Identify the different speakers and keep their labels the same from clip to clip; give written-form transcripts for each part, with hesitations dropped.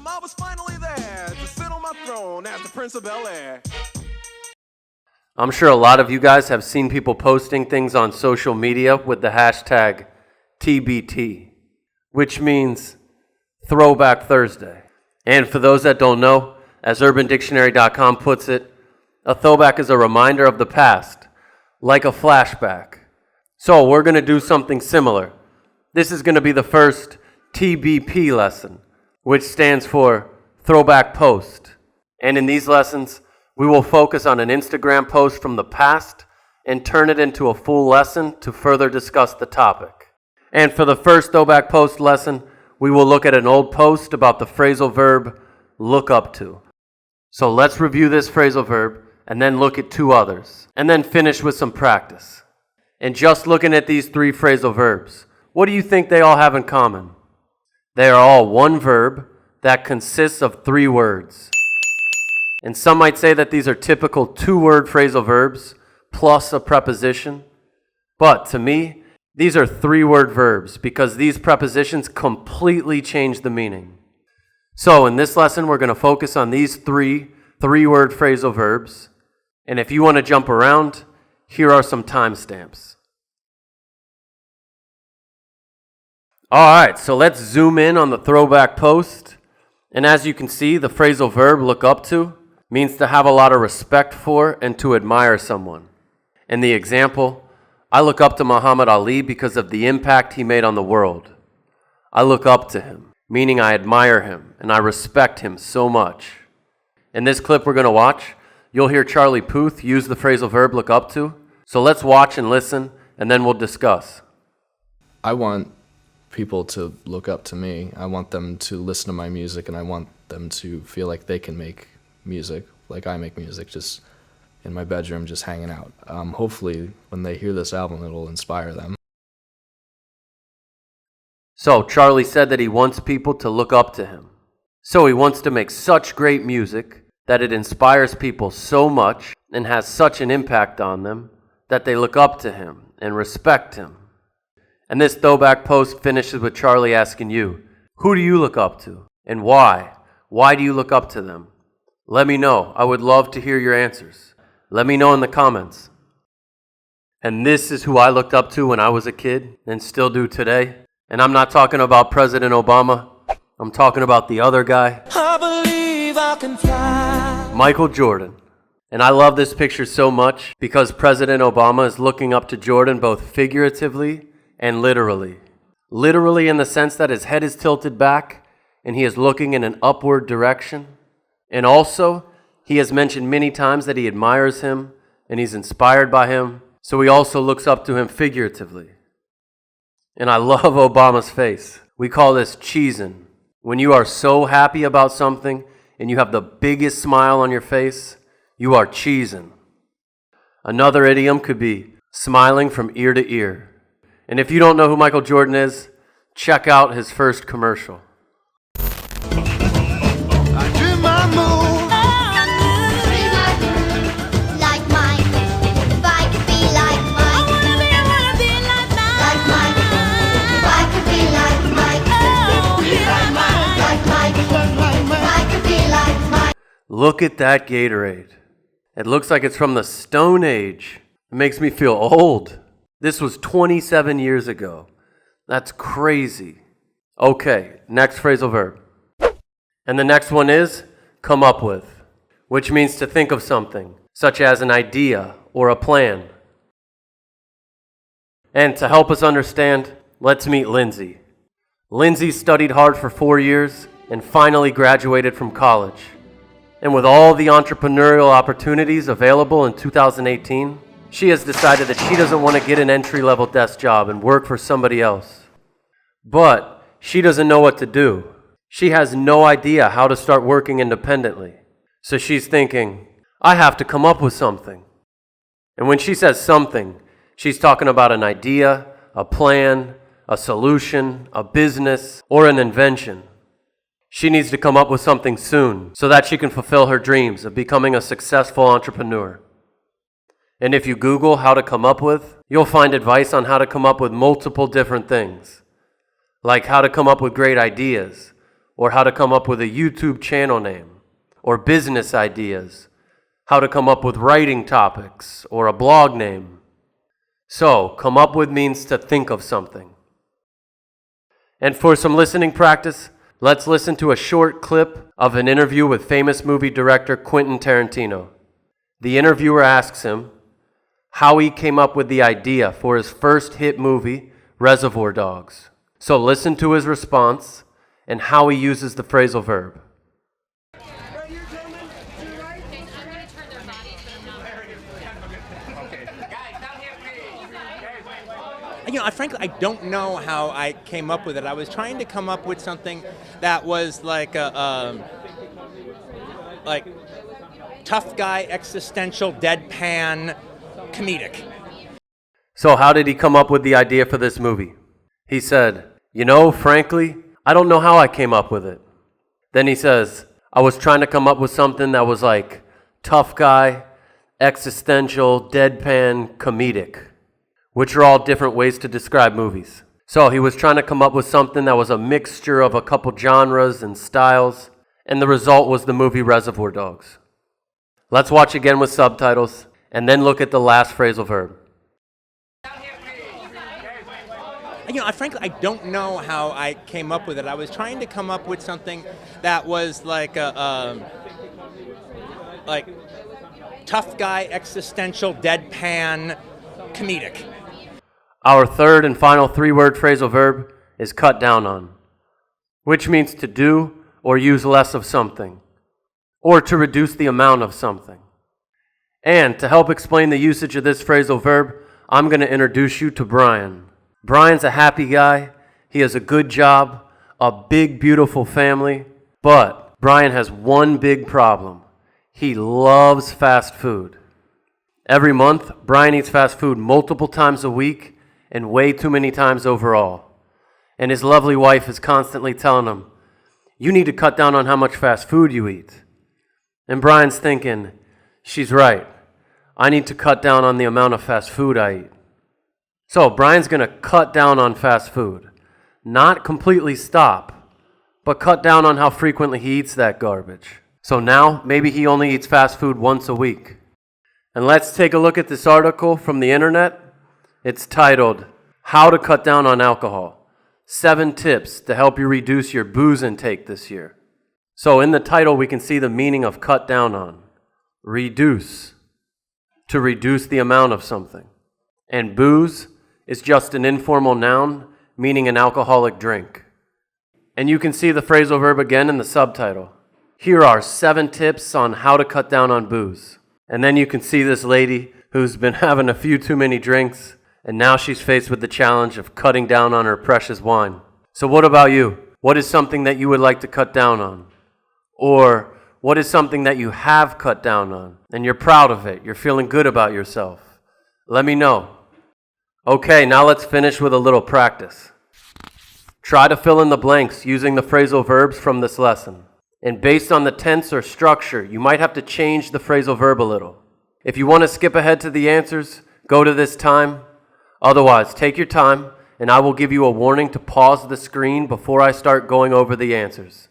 Speaker 1: I was finally there to sit on my throne as the Prince of Bel-Air.
Speaker 2: I'm sure a lot of you guys have seen people posting things on social media with the hashtag TBT, which means Throwback Thursday. And for those that don't know, as UrbanDictionary.com puts it, a throwback is a reminder of the past, like a flashback. So we're going to do something similar. This is going to be the first TBP lesson, which stands for Throwback Post. And in these lessons, we will focus on an Instagram post from the past and turn it into a full lesson to further discuss the topic. And for the first Throwback Post lesson, we will look at an old post about the phrasal verb look up to. So let's review this phrasal verb and then look at two others, and then finish with some practice. And just looking at these three phrasal verbs, what do you think they all have in common? They are all one verb that consists of three words. And some might say that these are typical two-word phrasal verbs plus a preposition. But to me, these are three-word verbs because these prepositions completely change the meaning. So in this lesson, we're going to focus on these three-word phrasal verbs. And if you want to jump around, here are some timestamps. All right, so let's zoom in on the Throwback Post. And as you can see, the phrasal verb look up to means to have a lot of respect for and to admire someone. In the example, I look up to Muhammad Ali because of the impact he made on the world. I look up to him, meaning I admire him and I respect him so much. In this clip we're going to watch, you'll hear Charlie Puth use the phrasal verb look up to. So let's watch and listen, and then we'll discuss.
Speaker 3: I want people to look up to me. I want them to listen to my music, and I want them to feel like they can make music, like I make music, just in my bedroom, just hanging out. Hopefully, when they hear this album, it'll inspire them.
Speaker 2: So Charlie said that he wants people to look up to him. So he wants to make such great music that it inspires people so much and has such an impact on them that they look up to him and respect him. And this Throwback Post finishes with Charlie asking you, who do you look up to and why? Why do you look up to them? Let me know. I would love to hear your answers. Let me know in the comments. And this is who I looked up to when I was a kid and still do today. And I'm not talking about President Obama. I'm talking about the other guy.
Speaker 4: I believe I can fly.
Speaker 2: Michael Jordan. And I love this picture so much because President Obama is looking up to Jordan both figuratively and literally. Literally in the sense that his head is tilted back and he is looking in an upward direction. And also, he has mentioned many times that he admires him and he's inspired by him. So he also looks up to him figuratively. And I love Obama's face. We call this cheesin'. When you are so happy about something and you have the biggest smile on your face, you are cheesin'. Another idiom could be smiling from ear to ear. And if you don't know who Michael Jordan is, check out his first commercial.
Speaker 4: I do my move.
Speaker 5: Like Mike. If I could be like Mike. I wanna be like Mike. Like Mike. If I could be like Mike. Like Mike. If I could be like Mike.
Speaker 2: Look at that Gatorade. It looks like it's from the Stone Age. It makes me feel old. This was 27 years ago. That's crazy. Okay, next phrasal verb. And the next one is come up with, which means to think of something, such as an idea or a plan. And to help us understand, let's meet Lindsay. Lindsay studied hard for 4 years and finally graduated from college. And with all the entrepreneurial opportunities available in 2018, she has decided that she doesn't want to get an entry-level desk job and work for somebody else. But she doesn't know what to do. She has no idea how to start working independently. So she's thinking, I have to come up with something. And when she says something, she's talking about an idea, a plan, a solution, a business, or an invention. She needs to come up with something soon so that she can fulfill her dreams of becoming a successful entrepreneur. And if you Google how to come up with, you'll find advice on how to come up with multiple different things, like how to come up with great ideas, or how to come up with a YouTube channel name, or business ideas, how to come up with writing topics, or a blog name. So, come up with means to think of something. And for some listening practice, let's listen to a short clip of an interview with famous movie director Quentin Tarantino. The interviewer asks him how he came up with the idea for his first hit movie, Reservoir Dogs. So listen to his response and how he uses the phrasal verb.
Speaker 6: Frankly, I don't know how I came up with it. I was trying to come up with something that was like a tough guy, existential, deadpan, comedic.
Speaker 2: So how did he come up with the idea for this movie? He said, frankly, I don't know how I came up with it. Then he says, I was trying to come up with something that was like tough guy, existential, deadpan, comedic, which are all different ways to describe movies. So he was trying to come up with something that was a mixture of a couple genres and styles, and the result was the movie Reservoir Dogs. Let's watch again with subtitles, and then look at the last phrasal verb.
Speaker 6: Frankly, I don't know how I came up with it. I was trying to come up with something that was like a tough guy, existential, deadpan, comedic.
Speaker 2: Our third and final three-word phrasal verb is cut down on, which means to do or use less of something, or to reduce the amount of something. And to help explain the usage of this phrasal verb, I'm going to introduce you to Brian. Brian's a happy guy. He has a good job, a big, beautiful family, but Brian has one big problem. He loves fast food. Every month, Brian eats fast food multiple times a week and way too many times overall. And his lovely wife is constantly telling him, you need to cut down on how much fast food you eat. And Brian's thinking, she's right. I need to cut down on the amount of fast food I eat. So Brian's going to cut down on fast food. Not completely stop, but cut down on how frequently he eats that garbage. So now, maybe he only eats fast food once a week. And let's take a look at this article from the internet. It's titled, How to Cut Down on Alcohol. 7 Tips to Help You Reduce Your Booze Intake This Year. So in the title, we can see the meaning of cut down on. Reduce. To reduce the amount of something. And booze is just an informal noun, meaning an alcoholic drink. And you can see the phrasal verb again in the subtitle. Here are 7 tips on how to cut down on booze. And then you can see this lady who's been having a few too many drinks, and now she's faced with the challenge of cutting down on her precious wine. So what about you? What is something that you would like to cut down on? Or what is something that you have cut down on, and you're proud of it, you're feeling good about yourself? Let me know. Okay, now let's finish with a little practice. Try to fill in the blanks using the phrasal verbs from this lesson. And based on the tense or structure, you might have to change the phrasal verb a little. If you want to skip ahead to the answers, go to this time. Otherwise, take your time, and I will give you a warning to pause the screen before I start going over the answers.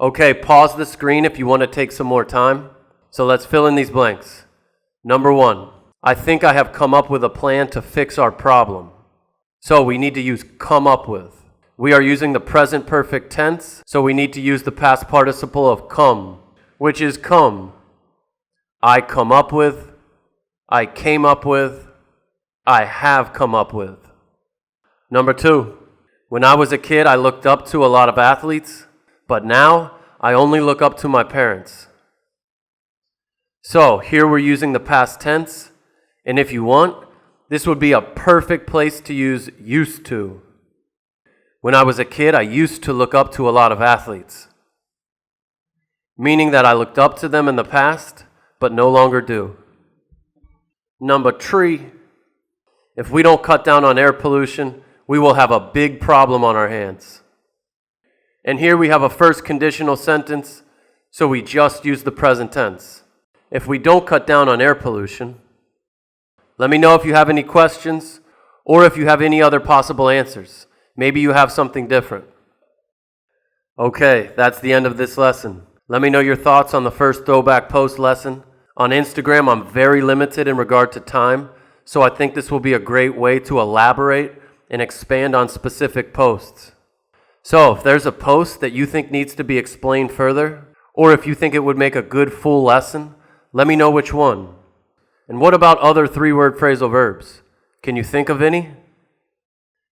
Speaker 2: Okay, pause the screen if you want to take some more time. So let's fill in these blanks. Number 1, I think I have come up with a plan to fix our problem. So we need to use come up with. We are using the present perfect tense, so we need to use the past participle of come, which is come. I come up with, I came up with, I have come up with. Number 2, when I was a kid, I looked up to a lot of athletes, but now I only look up to my parents. So here we're using the past tense, and if you want, this would be a perfect place to use used to. When I was a kid, I used to look up to a lot of athletes, meaning that I looked up to them in the past, but no longer do. Number 3, if we don't cut down on air pollution, we will have a big problem on our hands. And here we have a first conditional sentence, so we just use the present tense. If we don't cut down on air pollution, let me know if you have any questions or if you have any other possible answers. Maybe you have something different. Okay, that's the end of this lesson. Let me know your thoughts on the first Throwback Post lesson. On Instagram, I'm very limited in regard to time, so I think this will be a great way to elaborate and expand on specific posts. So if there's a post that you think needs to be explained further, or if you think it would make a good full lesson, let me know which one. And what about other 3-word phrasal verbs? Can you think of any?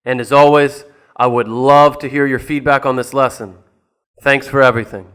Speaker 2: And as always, I would love to hear your feedback on this lesson. Thanks for everything.